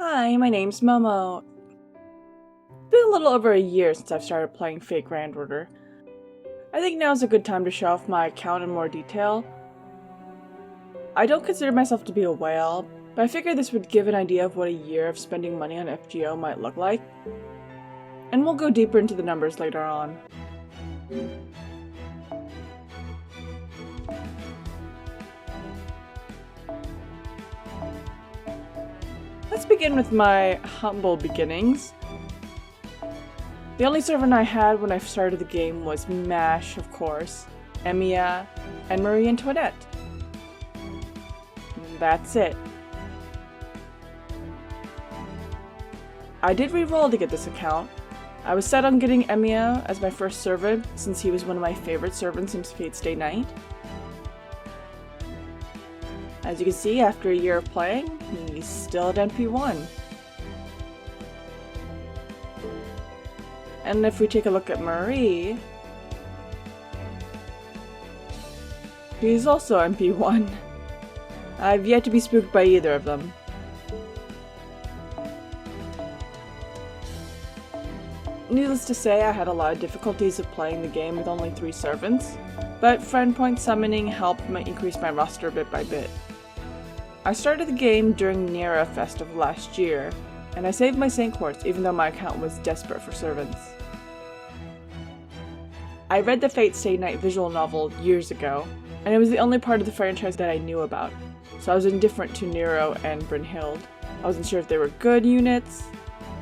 Hi, my name's Momo. It's been a little over a year since I've started playing Fate Grand Order. I think now's a good time to show off my account in more detail. I don't consider myself to be a whale, but I figured this would give an idea of what a year of spending money on FGO might look like. And we'll go deeper into the numbers later on. Let's begin with my humble beginnings. The only servant I had when I started the game was Mash, of course, Emiya, and Marie Antoinette. That's it. I did re-roll to get this account. I was set on getting Emiya as my first servant since he was one of my favorite servants since Fate Stay Night. As you can see, after a year of playing, he's still at MP1. And if we take a look at Marie, she's also MP1. I've yet to be spooked by either of them. Needless to say, I had a lot of difficulties of playing the game with only 3 servants, but friend point summoning helped increase my roster bit by bit. I started the game during Nera Fest of last year, and I saved my Saint Quartz even though my account was desperate for servants. I read the Fate Stay Night visual novel years ago, and it was the only part of the franchise that I knew about, so I was indifferent to Nero and Brynhild. I wasn't sure if they were good units.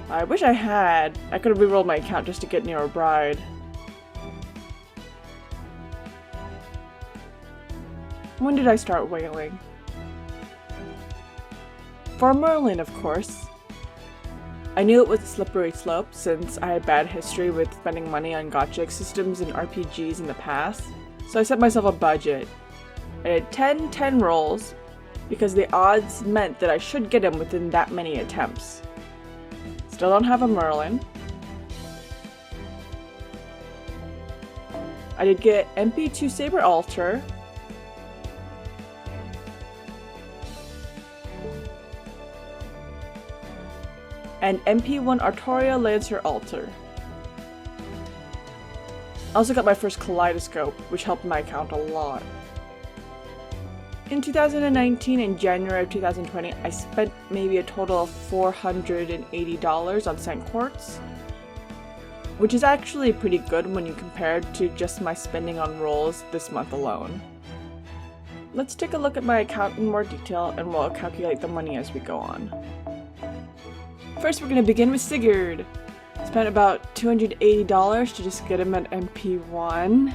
I wish I had. I could have rerolled my account just to get Nero Bride. When did I start whaling? For Merlin, of course. I knew it was a slippery slope since I had bad history with spending money on gatcha systems and RPGs in the past, so I set myself a budget. I did 10 rolls because the odds meant that I should get him within that many attempts. Still don't have a Merlin. I did get MP2 Saber Altar, and MP1 Artoria Lancer Altar. I also got my first Kaleidoscope, which helped my account a lot. In 2019 and January of 2020, I spent maybe a total of $480 on Saint Quartz, which is actually pretty good when you compare it to just my spending on rolls this month alone. Let's take a look at my account in more detail and we'll calculate the money as we go on. First, we're going to begin with Sigurd. Spent about $280 to just get him at MP1.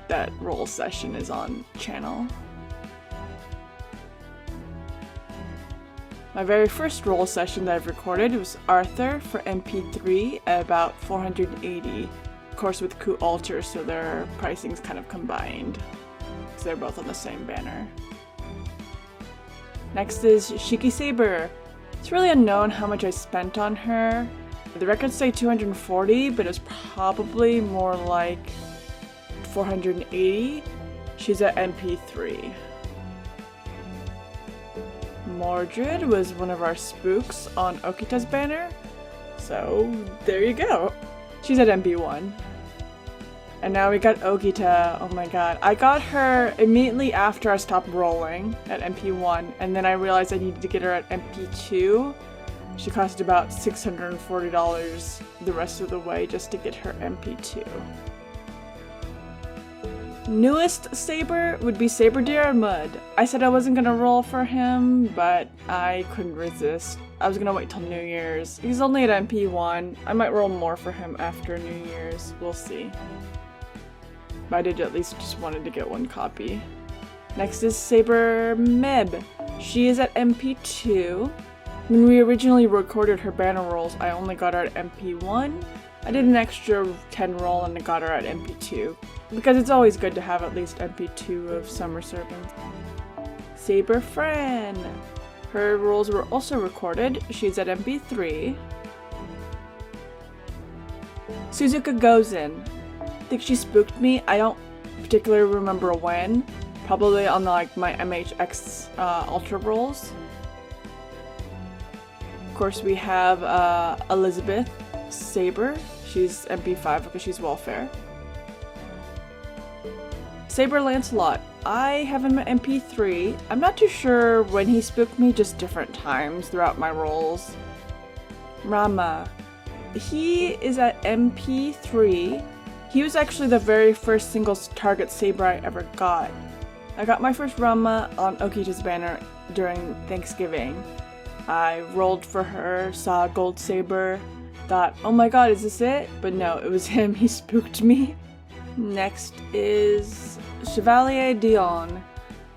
That roll session is on channel. My very first roll session that I've recorded was Arthur for MP3 at about $480. Of course with Ku Altar, so their pricing's kind of combined, because they're both on the same banner. Next is Shiki Saber. It's really unknown how much I spent on her. The records say 240, but it was probably more like 480. She's at MP3. Mordred was one of our spooks on Okita's banner, so there you go. She's at MP1. And now we got Okita. Oh my god. I got her immediately after I stopped rolling at MP1, and then I realized I needed to get her at MP2. She cost about $640 the rest of the way just to get her MP2. Newest Saber would be Saber Deer Mud. I said I wasn't gonna roll for him, but I couldn't resist. I was gonna wait till New Year's. He's only at MP1. I might roll more for him after New Year's. We'll see. But I did at least just wanted to get one copy. Next is Saber Meb. She is at MP2. When we originally recorded her banner rolls, I only got her at MP1. I did an extra 10 roll and I got her at MP2, because it's always good to have at least MP2 of Summer Servants. Saber Fran. Her rolls were also recorded. She's at MP3. Suzuka Gozen. I think she spooked me. I don't particularly remember when. Probably on my MHX Ultra rolls. course, we have Elizabeth Saber. She's MP5 because she's welfare. Saber Lancelot. I have him at MP3. I'm not too sure when he spooked me, just different times throughout my rolls. Rama. He is at MP3. He was actually the very first single target Saber I ever got. I got my first Rama on Okita's banner during Thanksgiving. I rolled for her, saw a gold Saber, thought, oh my god, is this it? But no, it was him, he spooked me. Next is Chevalier Dion.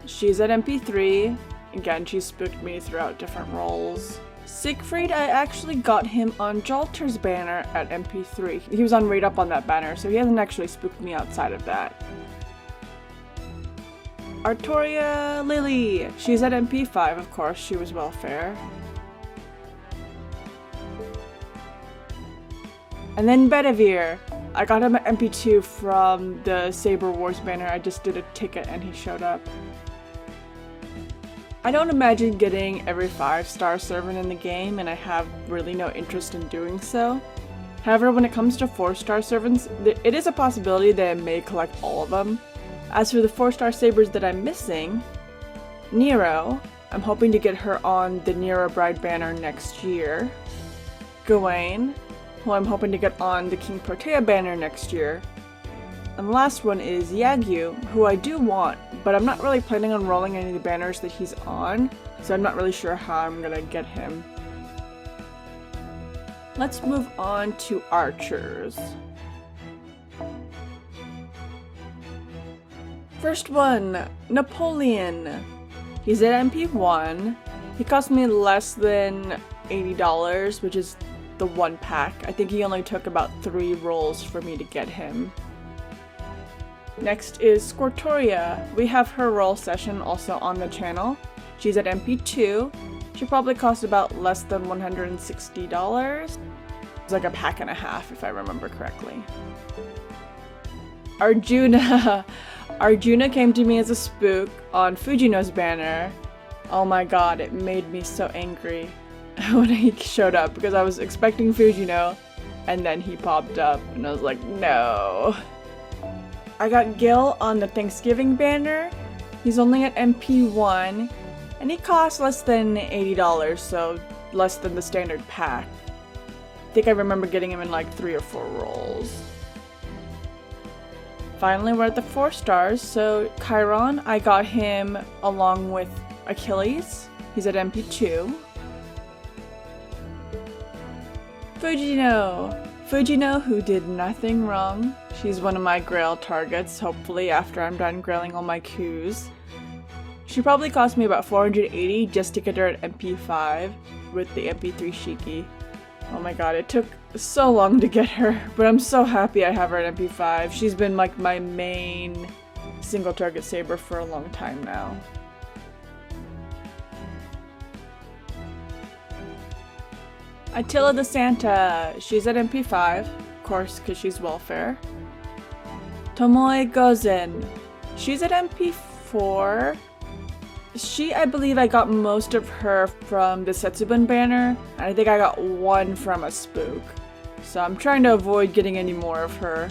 She's at MP3. Again, she spooked me throughout different roles. Siegfried, I actually got him on Jalter's banner at MP3. He was on Raid Up on that banner, so he hasn't actually spooked me outside of that. Artoria Lily. She's at MP5, of course, she was welfare. And then Bedivere. I got him at MP2 from the Saber Wars banner. I just did a ticket and he showed up. I don't imagine getting every 5-star servant in the game, and I have really no interest in doing so. However, when it comes to 4-star servants, it is a possibility that I may collect all of them. As for the 4-star sabers that I'm missing, Nero, I'm hoping to get her on the Nero Bride banner next year. Gawain, who I'm hoping to get on the King Protea banner next year. And the last one is Yagyu, who I do want, but I'm not really planning on rolling any of the banners that he's on, so I'm not really sure how I'm gonna get him. Let's move on to archers. First one, Napoleon. He's at MP1. He cost me less than $80, which is the 1 pack. I think he only took about 3 rolls for me to get him. Next is Squirtoria. We have her roll session also on the channel. She's at MP2. She probably cost about less than $160. It's like a pack and a half if I remember correctly. Arjuna. Arjuna came to me as a spook on Fujino's banner. Oh my god, it made me so angry when he showed up because I was expecting Fujino and then he popped up and I was like, no. I got Gil on the Thanksgiving banner. He's only at MP1 and he costs less than $80, so less than the standard pack. I think I remember getting him in like 3 or 4 rolls. Finally, we're at the 4 stars, so Chiron, I got him along with Achilles. He's at MP2. Fujino, who did nothing wrong. She's one of my grail targets, hopefully, after I'm done grailing all my coups. She probably cost me about $480 just to get her at MP5 with the MP3 Shiki. Oh my god, it took so long to get her, but I'm so happy I have her at MP5. She's been like my main single target saber for a long time now. Attila the Santa. She's at MP5, of course, because she's welfare. Tomoe Gozen. She's at MP4. I believe I got most of her from the Setsubun banner, and I think I got 1 from a spook. So I'm trying to avoid getting any more of her.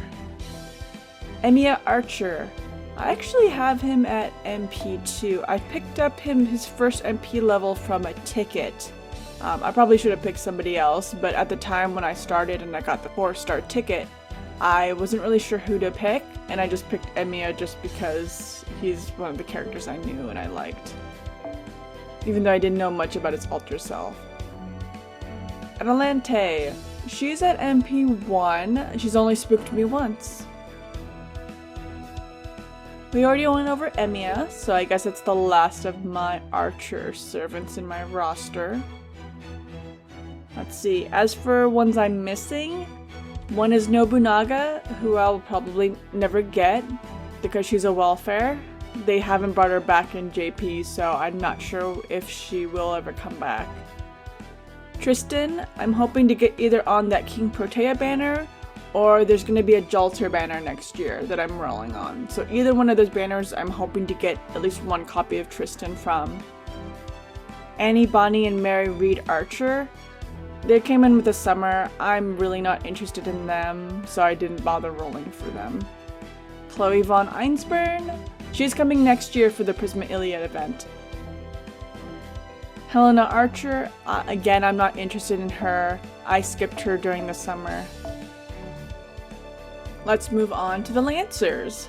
Emiya Archer. I actually have him at MP2. I picked up his first MP level from a ticket. I probably should have picked somebody else, but at the time when I started and I got the 4-star ticket, I wasn't really sure who to pick, and I just picked Emiya just because he's one of the characters I knew and I liked. Even though I didn't know much about his alter self. Atalante. She's at MP1. She's only spooked me once. We already went over Emiya, so I guess it's the last of my archer servants in my roster. Let's see, as for ones I'm missing, one is Nobunaga, who I'll probably never get because she's a welfare. They haven't brought her back in JP, so I'm not sure if she will ever come back. Tristan, I'm hoping to get either on that King Protea banner, or there's going to be a Jalter banner next year that I'm rolling on. So either one of those banners I'm hoping to get at least 1 copy of Tristan from. Annie, Bonnie, and Mary Reed Archer. They came in with the summer. I'm really not interested in them, so I didn't bother rolling for them. Chloe von Einsburn. She's coming next year for the Prisma Iliad event. Helena Archer. Again, I'm not interested in her. I skipped her during the summer. Let's move on to the Lancers.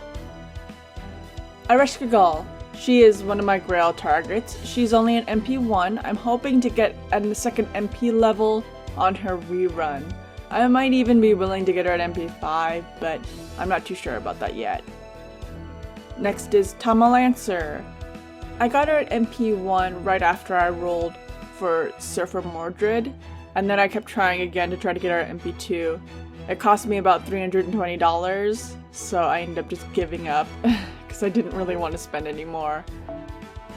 Areshka Gal. She is one of my Grail targets. She's only an MP1. I'm hoping to get at the second MP level on her rerun. I might even be willing to get her at MP5, but I'm not too sure about that yet. Next is Tama Lancer. I got her at MP1 right after I rolled for Surfer Mordred, and then I kept trying again to try to get her at MP2. It cost me about $320, so I ended up just giving up because I didn't really want to spend any more.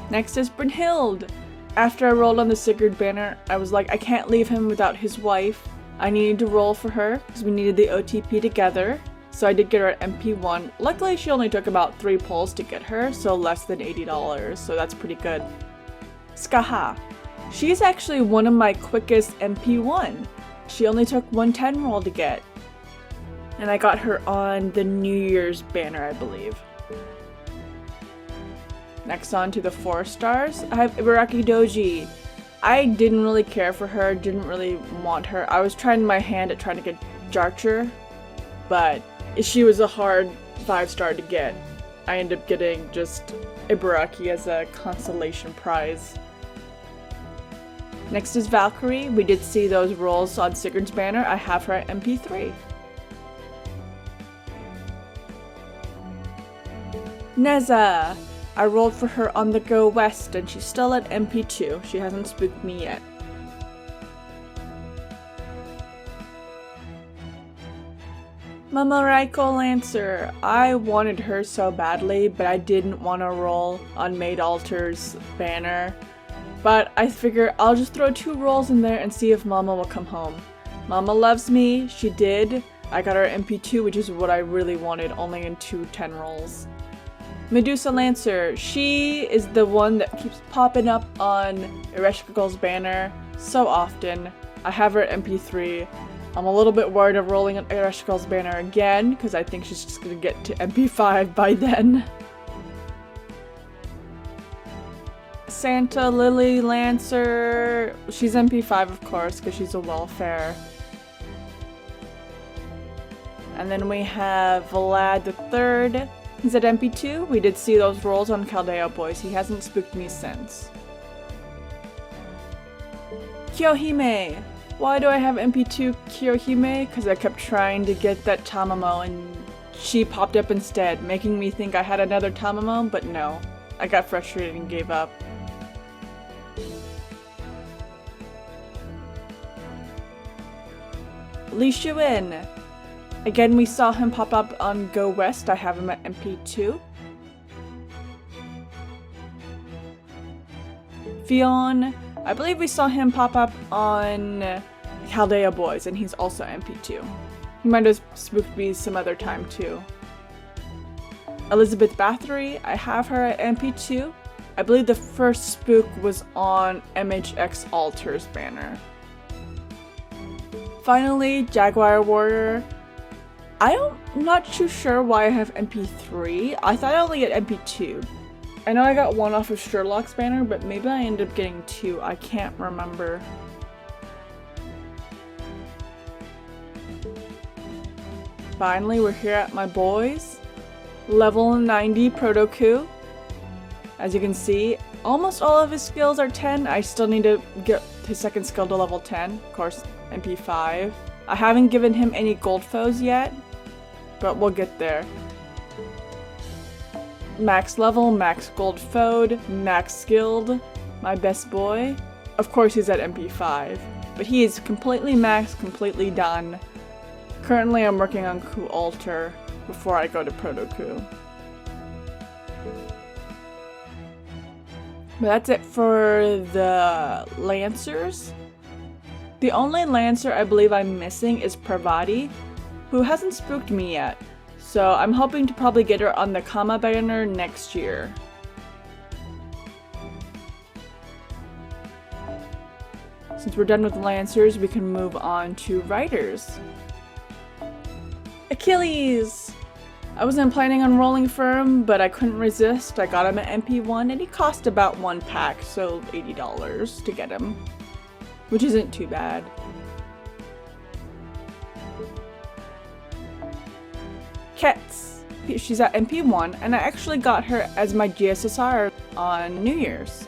Next is Brynhild. After I rolled on the Sigurd banner, I was like, I can't leave him without his wife. I needed to roll for her because we needed the OTP together. So I did get her at MP1. Luckily, she only took about 3 pulls to get her, so less than $80, so that's pretty good. Skaha. She's actually one of my quickest MP1. She only took 110 roll to get. And I got her on the New Year's banner, I believe. Next on to the 4 stars, I have Ibaraki Doji. I didn't really care for her, didn't really want her. I was trying my hand at trying to get Jarcher, but she was a hard 5-star to get. I ended up getting just Ibaraki as a consolation prize. Next is Valkyrie. We did see those rolls on Sigurd's banner. I have her at MP3. Neza. I rolled for her on the Go West and she's still at MP2. She hasn't spooked me yet. Mama Raiko Lancer. I wanted her so badly, but I didn't want to roll on Maid Altar's banner. But I figure I'll just throw 2 rolls in there and see if Mama will come home. Mama loves me. She did. I got her MP2, which is what I really wanted, only in 2 10 rolls. Medusa Lancer. She is the one that keeps popping up on Ereshka Gal's banner so often. I have her at MP3. I'm a little bit worried of rolling on Ereshka Gal's banner again, because I think she's just going to get to MP5 by then. Santa Lily Lancer. She's MP5, of course, because she's a welfare. And then we have Vlad III. He's at MP2. We did see those rolls on Caldeo Boys. He hasn't spooked me since. Kyohime. Why do I have MP2 Kyohime? Because I kept trying to get that Tamamo and she popped up instead, making me think I had another Tamamo, but no. I got frustrated and gave up. Li Shuin. Again, we saw him pop up on Go West. I have him at MP2. Fionn. I believe we saw him pop up on Caldea Boys, and he's also MP2. He might have spooked me some other time too. Elizabeth Bathory. I have her at MP2. I believe the first spook was on MHX Altar's banner. Finally, Jaguar Warrior. I'm not too sure why I have MP3. I thought I only get MP2. I know I got 1 off of Sherlock's banner, but maybe I ended up getting 2. I can't remember. Finally, we're here at my boys. Level 90 Protoku. As you can see, almost all of his skills are 10. I still need to get his second skill to level 10. Of course, MP5. I haven't given him any gold foes yet, but we'll get there. Max level, max gold foed, max skilled, my best boy. Of course he's at MP5, but he is completely maxed, completely done. Currently I'm working on Ku Altar before I go to Proto Ku. But that's it for the Lancers. The only Lancer I believe I'm missing is Parvati, who hasn't spooked me yet. So I'm hoping to probably get her on the Kama banner next year. Since we're done with Lancers, we can move on to Riders. Achilles! I wasn't planning on rolling for him, but I couldn't resist. I got him at MP1 and he cost about 1 pack, so $80 to get him, which isn't too bad. Kets. She's at MP1 and I actually got her as my GSSR on New Year's.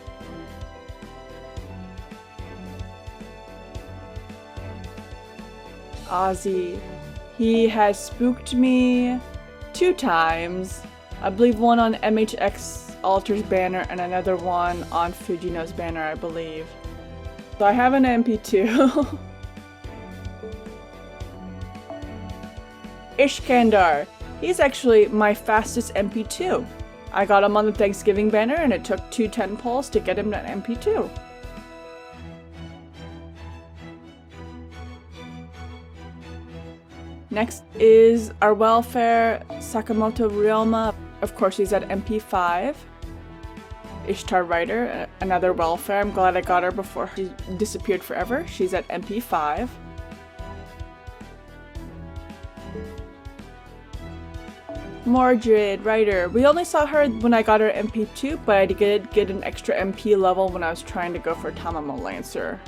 Ozzy. He has spooked me 2 times. I believe one on MHX Alter's banner and another one on Fujino's banner, I believe. So I have an MP2. Ishkandar. He's actually my fastest MP2. I got him on the Thanksgiving banner and it took 2 10 pulls to get him to MP2. Next is our welfare, Sakamoto Ryoma. Of course, he's at MP5. Ishtar Rider, another welfare. I'm glad I got her before she disappeared forever. She's at MP5. Mordred Rider. We only saw her when I got her MP2, but I did get an extra MP level when I was trying to go for Tamamo Lancer.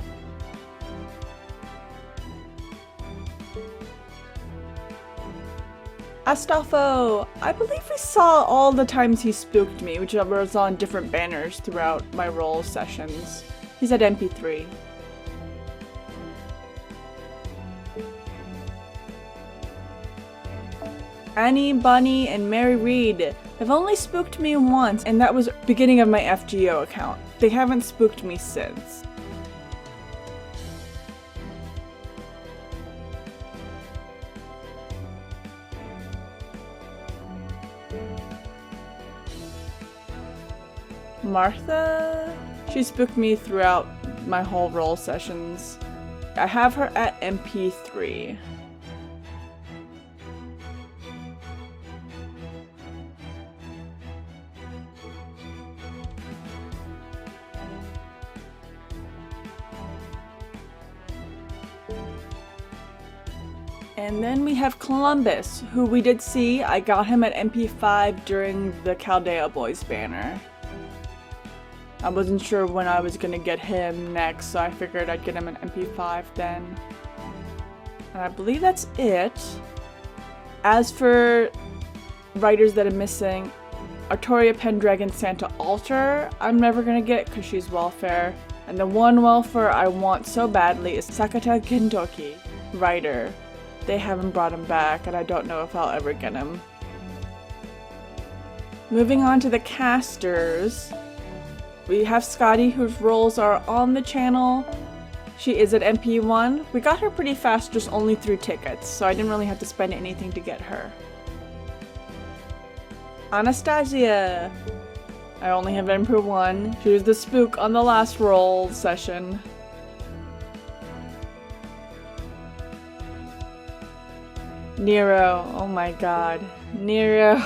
Astolfo! I believe we saw all the times he spooked me, which was on different banners throughout my roll sessions. He's at MP3. Annie, Bunny, and Mary Reed have only spooked me once, and that was beginning of my FGO account. They haven't spooked me since. Martha? She spooked me throughout my whole roll sessions. I have her at MP3. And then we have Columbus, who we did see. I got him at MP5 during the Chaldea Boys banner. I wasn't sure when I was gonna get him next, so I figured I'd get him at MP5 then. And I believe that's it. As for writers that are missing, Artoria Pendragon Santa Altar, I'm never gonna get because she's welfare. And the one welfare I want so badly is Sakata Gendoki, writer. They haven't brought him back, and I don't know if I'll ever get him. Moving on to the casters, we have Scotty, whose rolls are on the channel. She is at MP1. We got her pretty fast, just only through tickets, so I didn't really have to spend anything to get her. Anastasia! I only have MP1. She was the spook on the last roll session. Nero, oh my god. Nero.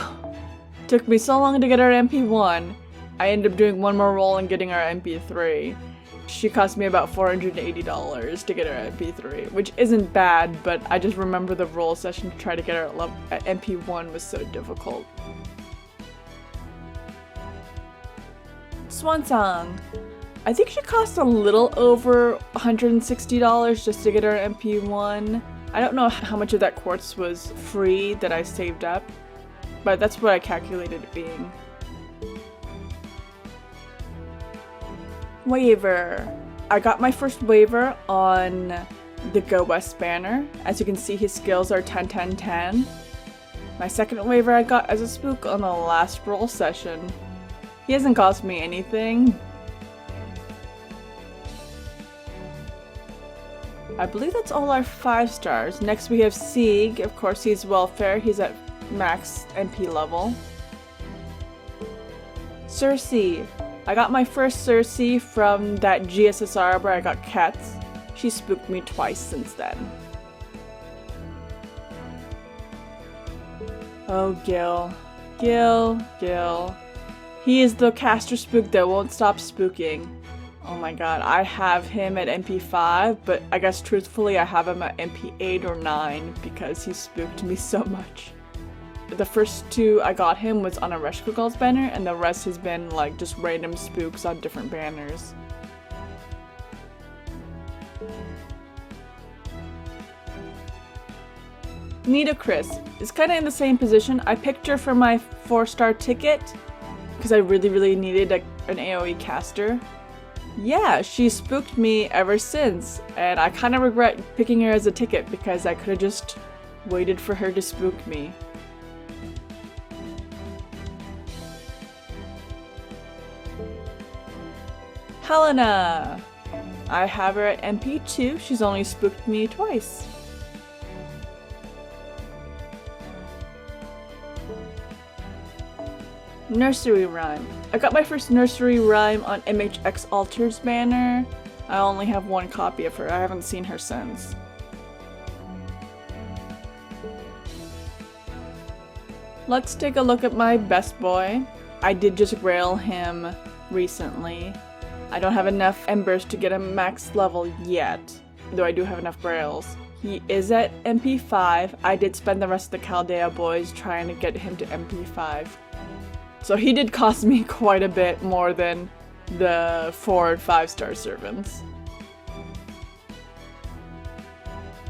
Took me so long to get her MP1. I ended up doing one more roll and getting her MP3. She cost me about $480 to get her MP3, which isn't bad, but I just remember the roll session to try to get her at MP1 was so difficult. Swansong. I think she cost a little over $160 just to get her MP1. I don't know how much of that quartz was free that I saved up, but that's what I calculated it being. Waiver. I got my first waiver on the Go West banner. As you can see, his skills are 10, 10, 10. My second waiver I got as a spook on the last roll session. He hasn't cost me anything. I believe that's all our 5 stars. Next we have Sieg. Of course, he's welfare. He's at max MP level. Cersei. I got my first Cersei from that GSSR where I got Cats. She spooked me twice since then. Oh, Gil. Gil. He is the caster spook that won't stop spooking. Oh my god, I have him at MP5, but I guess truthfully I have him at MP8 or 9 because he spooked me so much. The first 2 I got him was on a Rescue Girls banner, and the rest has been like just random spooks on different banners. Nita Chris is kind of in the same position. I picked her for my 4-star ticket because I really needed an AoE caster. Yeah, she spooked me ever since, and I kind of regret picking her as a ticket because I could have just waited for her to spook me. Helena! I have her at MP2, she's only spooked me twice. Nursery Rhyme. I got my first Nursery Rhyme on MHX Alter's banner. I only have 1 copy of her, I haven't seen her since. Let's take a look at my best boy. I did just rail him recently. I don't have enough embers to get him max level yet, though I do have enough rails. He is at MP5. I did spend the rest of the Chaldea boys trying to get him to MP5. So he did cost me quite a bit more than the 4 and 5-star servants.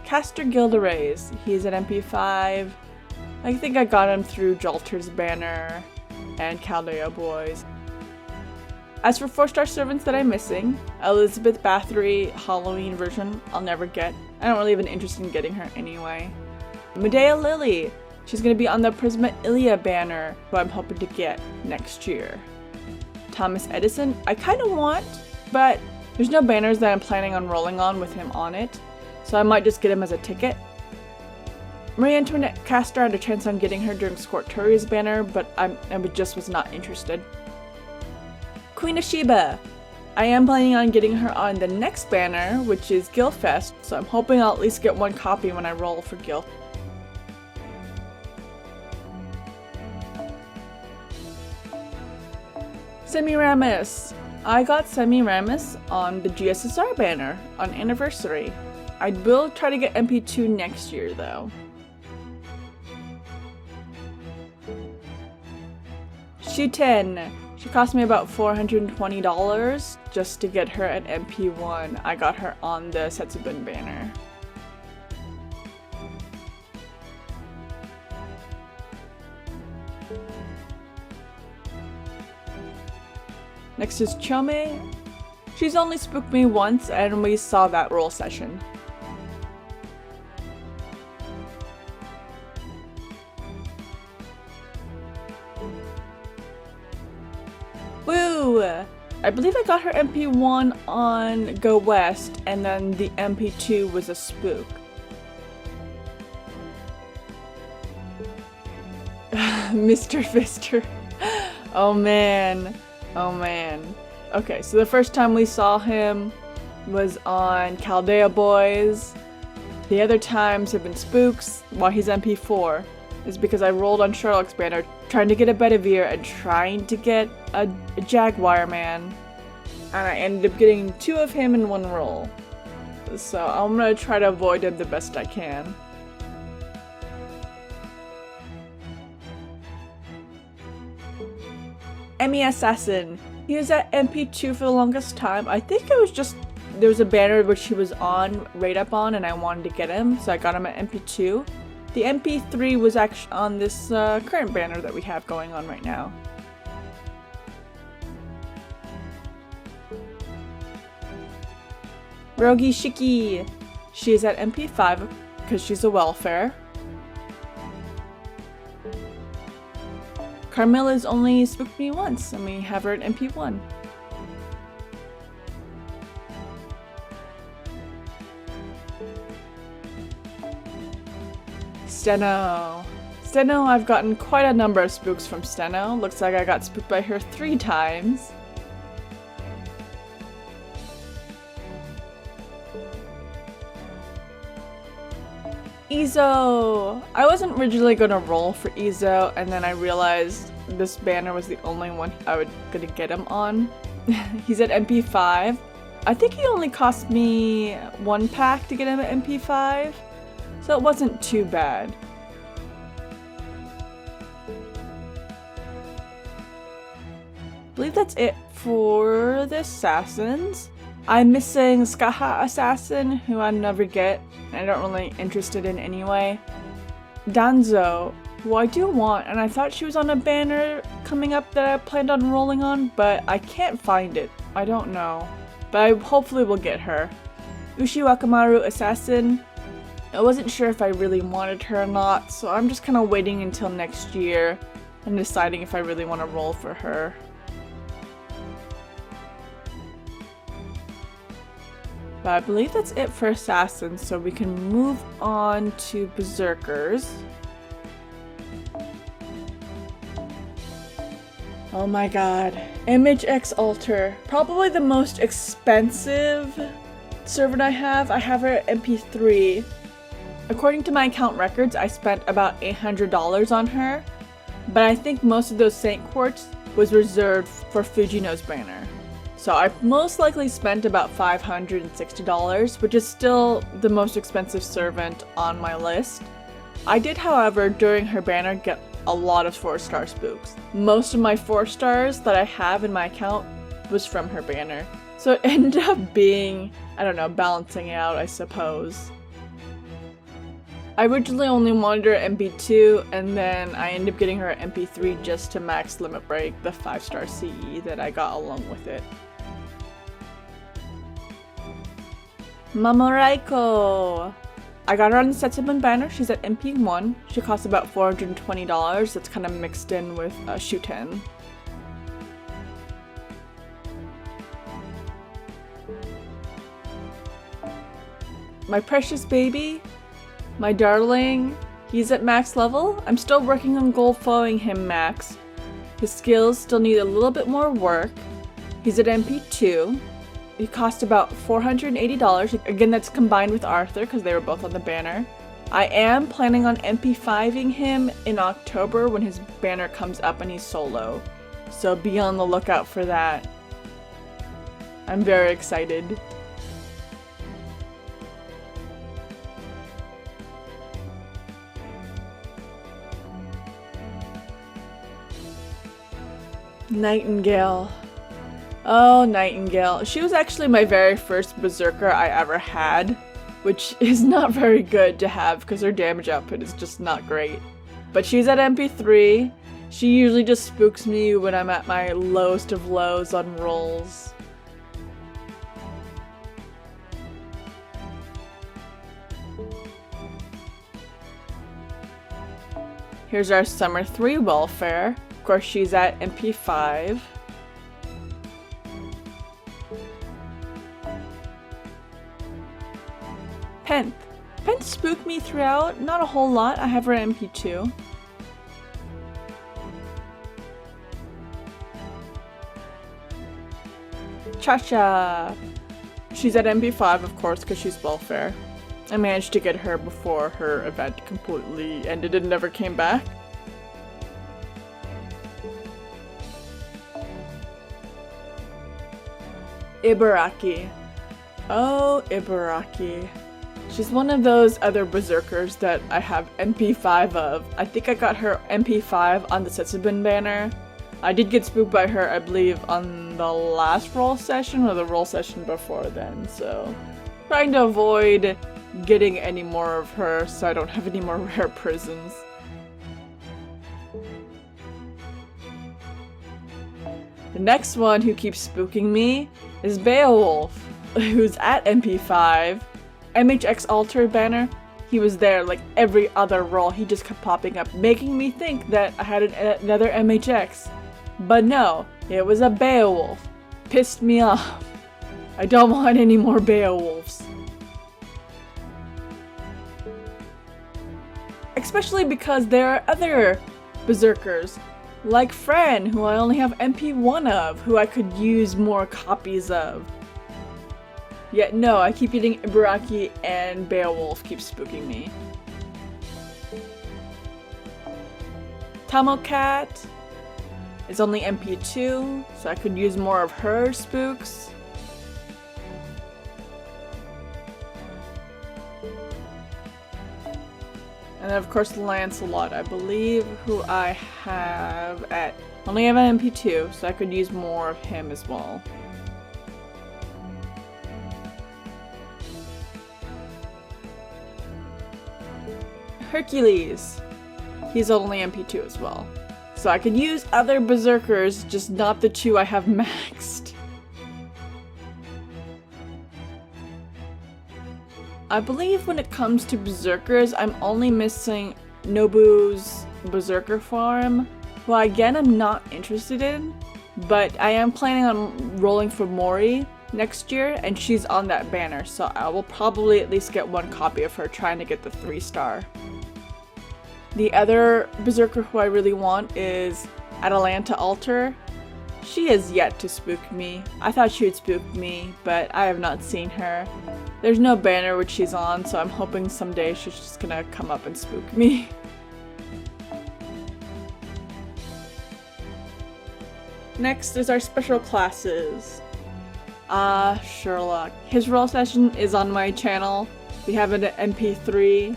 Caster Gilderais. He's at MP5. I think I got him through Jalter's banner and Chaldea boys. As for 4-star servants that I'm missing, Elizabeth Bathory Halloween version I'll never get. I don't really have an interest in getting her anyway. Medea Lily. She's going to be on the Prisma Ilia banner, who I'm hoping to get next year. Thomas Edison, I kind of want, but there's no banners that I'm planning on rolling on with him on it, so I might just get him as a ticket. Marie Antoinette Castor had a chance on getting her during Squarturia's banner, but I just was not interested. Queen of Sheba. I am planning on getting her on the next banner, which is Guildfest, so I'm hoping I'll at least get 1 copy when I roll for Guild. Semiramis. I got Semiramis on the GSSR banner on Anniversary. I will try to get MP2 next year though. Shuten. She cost me about $420 just to get her at MP1. I got her on the Setsubun banner. Next is Chome. She's only spooked me once and we saw that roll session. Woo! I believe I got her MP1 on Go West and then the MP2 was a spook. Mr. Fister. Oh man. Oh man. Okay, so the first time we saw him was on Chaldea Boys. The other times have been spooks while he's MP4. Is because I rolled on Sherlock's banner trying to get a Bedivere and trying to get a Jaguar man. And I ended up getting 2 of him in 1 roll. So I'm gonna try to avoid him the best I can. Emmy Assassin. He was at MP2 for the longest time. I think it was just there was a banner which he was on, right up on, and I wanted to get him, so I got him at MP2. The MP3 was actually on this current banner that we have going on right now. Rogi Shiki. She is at MP5 because she's a welfare. Carmilla's only spooked me once, and we have her at MP1. Steno. Steno, I've gotten quite a number of spooks from Steno. Looks like I got spooked by her 3 times. Izo! I wasn't originally gonna roll for Izo, and then I realized this banner was the only one I was gonna get him on. He's at MP5. I think he only cost me 1 pack to get him at MP5, so it wasn't too bad. I believe that's it for the assassins. I'm missing Skaha Assassin, who I never get, and I don't really interested in anyway. Danzo, who I do want, and I thought she was on a banner coming up that I planned on rolling on, but I can't find it. I don't know. But I hopefully will get her. Ushiwakamaru Assassin, I wasn't sure if I really wanted her or not, so I'm just kind of waiting until next year and deciding if I really want to roll for her. But I believe that's it for assassins, so we can move on to berserkers. Oh my god. Image X Alter. Probably the most expensive servant I have. I have her at MP3. According to my account records, I spent about $800 on her, but I think most of those Saint Quartz was reserved for Fujino's banner. So I most likely spent about $560, which is still the most expensive servant on my list. I did, however, during her banner get a lot of 4-star spooks. Most of my 4 stars that I have in my account was from her banner. So it ended up being, I don't know, balancing out, I suppose. I originally only wanted her at MP2, and then I ended up getting her at MP3 just to max limit break the 5-star CE that I got along with it. Mamoraiko! I got her on the Setsubun banner. She's at MP1. She costs about $420. That's kind of mixed in with Shuten. My precious baby, my darling, he's at max level. I'm still working on gold following him max. His skills still need a little bit more work. He's at MP2. He cost about $480. Again, that's combined with Arthur because they were both on the banner. I am planning on MP5ing him in October when his banner comes up and he's solo. So be on the lookout for that. I'm very excited. Nightingale. Oh, Nightingale. She was actually my very first berserker I ever had, which is not very good to have because her damage output is just not great. But she's at MP3. She usually just spooks me when I'm at my lowest of lows on rolls. Here's our Summer 3 welfare. Of course, she's at MP5. Penth. Penth spooked me throughout, not a whole lot. I have her at MP2. Cha-Cha. She's at MP5, of course, because she's welfare. I managed to get her before her event completely ended and never came back. Ibaraki. Oh, Ibaraki. She's one of those other berserkers that I have MP5 of. I think I got her MP5 on the Setsubun banner. I did get spooked by her, I believe, on the last roll session or the roll session before then, so trying to avoid getting any more of her so I don't have any more rare prisons. The next one who keeps spooking me is Beowulf, who's at MP5. MHX Alter banner, he was there like every other roll. He just kept popping up, making me think that I had another MHX. But no, it was a Beowulf. Pissed me off. I don't want any more Beowulfs. Especially because there are other berserkers, like Fran, who I only have MP1 of, who I could use more copies of. Yet no, I keep getting Ibaraki and Beowulf keep spooking me. Tamocat. is only MP2, so I could use more of her spooks. And then of course Lancelot, I believe, who I have at only have an MP2, so I could use more of him as well. Hercules, he's only MP2 as well. So I could use other berserkers, just not the two I have maxed. I believe when it comes to berserkers, I'm only missing Nobu's berserker farm, who again I'm not interested in, but I am planning on rolling for Mori next year, and she's on that banner, so I will probably at least get one copy of her trying to get the 3-star. The other berserker who I really want is Atalanta Alter. She has yet to spook me. I thought she would spook me, but I have not seen her. There's no banner which she's on, so I'm hoping someday she's just gonna come up and spook me. Next is our special classes. Sherlock. His roll session is on my channel. We have it at MP3.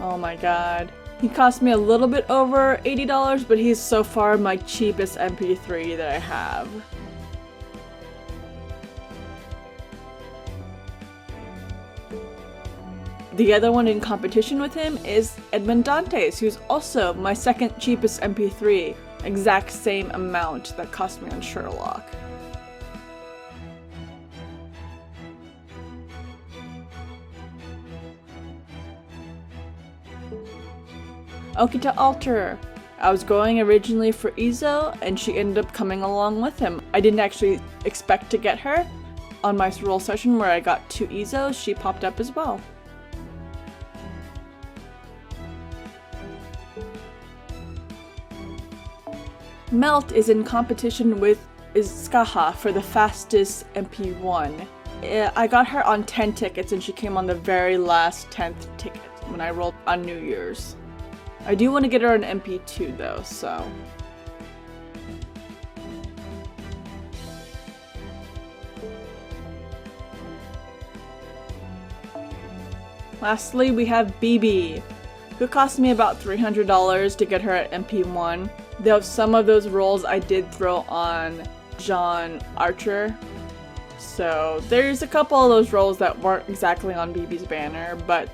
Oh my god. He cost me a little bit over $80, but he's so far my cheapest MP3 that I have. The other one in competition with him is Edmond Dantes, who's also my second cheapest MP3. Exact same amount that cost me on Sherlock. Okita Alter. I was going originally for Izo, and she ended up coming along with him. I didn't actually expect to get her. On my roll session where I got 2 Izos, she popped up as well. Melt is in competition with Skaha for the fastest MP1. I got her on 10 tickets and she came on the very last 10th ticket when I rolled on New Year's. I do want to get her an MP2 though, so. Lastly, we have BB, who cost me about $300 to get her at MP1. Though some of those rolls I did throw on Jean Archer. So there's a couple of those rolls that weren't exactly on BB's banner, but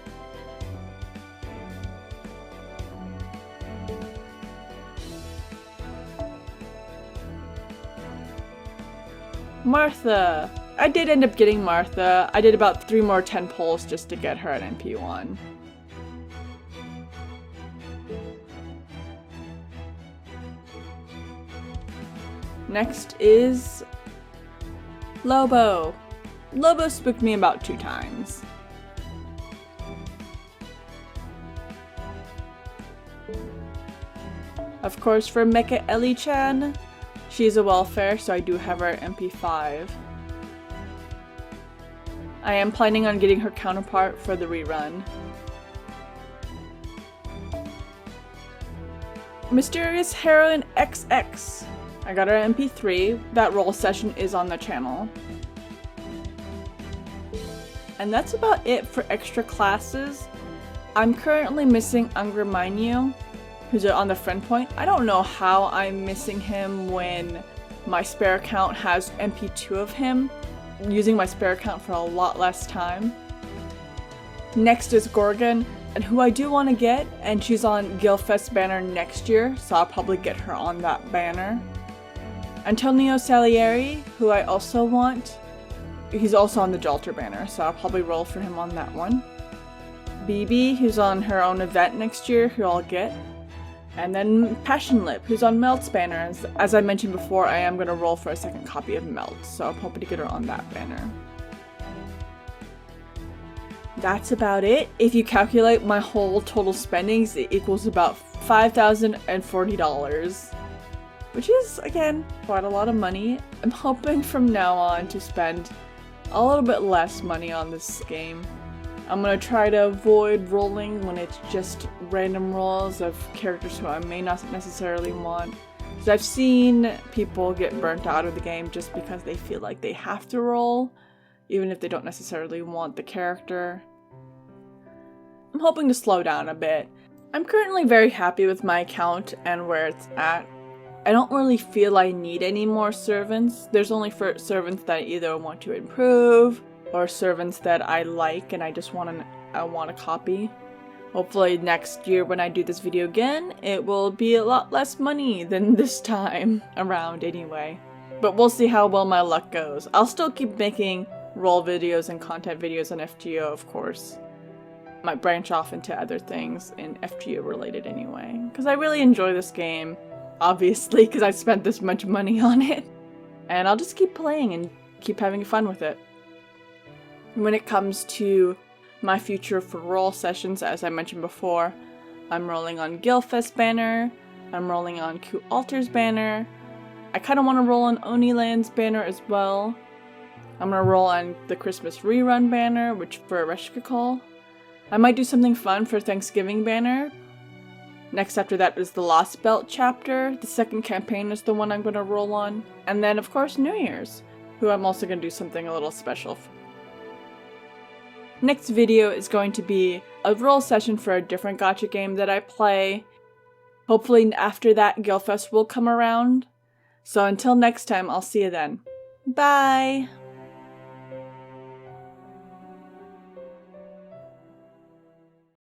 Martha! I did end up getting Martha. I did about 3 more 10 pulls just to get her at MP1. Next is Lobo. Lobo spooked me about 2 times. Of course, for Mecha Ellie-chan, she's a welfare, so I do have her at MP5. I am planning on getting her counterpart for the rerun. Mysterious Heroine XX. I got her at MP3. That roll session is on the channel. And that's about it for extra classes. I'm currently missing Angramanyu, who's on the friend point. I don't know how I'm missing him when my spare account has MP2 of him, using my spare account for a lot less time. Next is Gorgon, and who I do want to get, and she's on Guildfest banner next year, so I'll probably get her on that banner. Antonio Salieri, who I also want, he's also on the Jalter banner, so I'll probably roll for him on that one. BB, who's on her own event next year, who I'll get. And then Passion Lip, who's on Melt's banner. As I mentioned before, I am going to roll for a second copy of Melt, so I'm hoping to get her on that banner. That's about it. If you calculate my whole total spendings, it equals about $5,040. Which is, again, quite a lot of money. I'm hoping from now on to spend a little bit less money on this game. I'm gonna try to avoid rolling when it's just random rolls of characters who I may not necessarily want. Because I've seen people get burnt out of the game just because they feel like they have to roll, even if they don't necessarily want the character. I'm hoping to slow down a bit. I'm currently very happy with my account and where it's at. I don't really feel I need any more servants. There's only for servants that I either want to improve or servants that I like and I just want to copy. Hopefully next year when I do this video again, it will be a lot less money than this time around anyway. But we'll see how well my luck goes. I'll still keep making role videos and content videos on FGO, of course. Might branch off into other things in FGO related anyway. Because I really enjoy this game, obviously, because I've spent this much money on it. And I'll just keep playing and keep having fun with it. When it comes to my future for role sessions, as I mentioned before, I'm rolling on Guildfest banner, I'm rolling on Q Altars banner, I kind of want to roll on Oniland's banner as well. I'm going to roll on the Christmas rerun banner, which for Reshka Call. I might do something fun for Thanksgiving banner. Next after that is the Lost Belt chapter, the second campaign is the one I'm going to roll on, and then of course New Year's, who I'm also going to do something a little special for. Next video is going to be a roll session for a different gacha game that I play. Hopefully after that Guildfest will come around. So until next time, I'll see you then. Bye!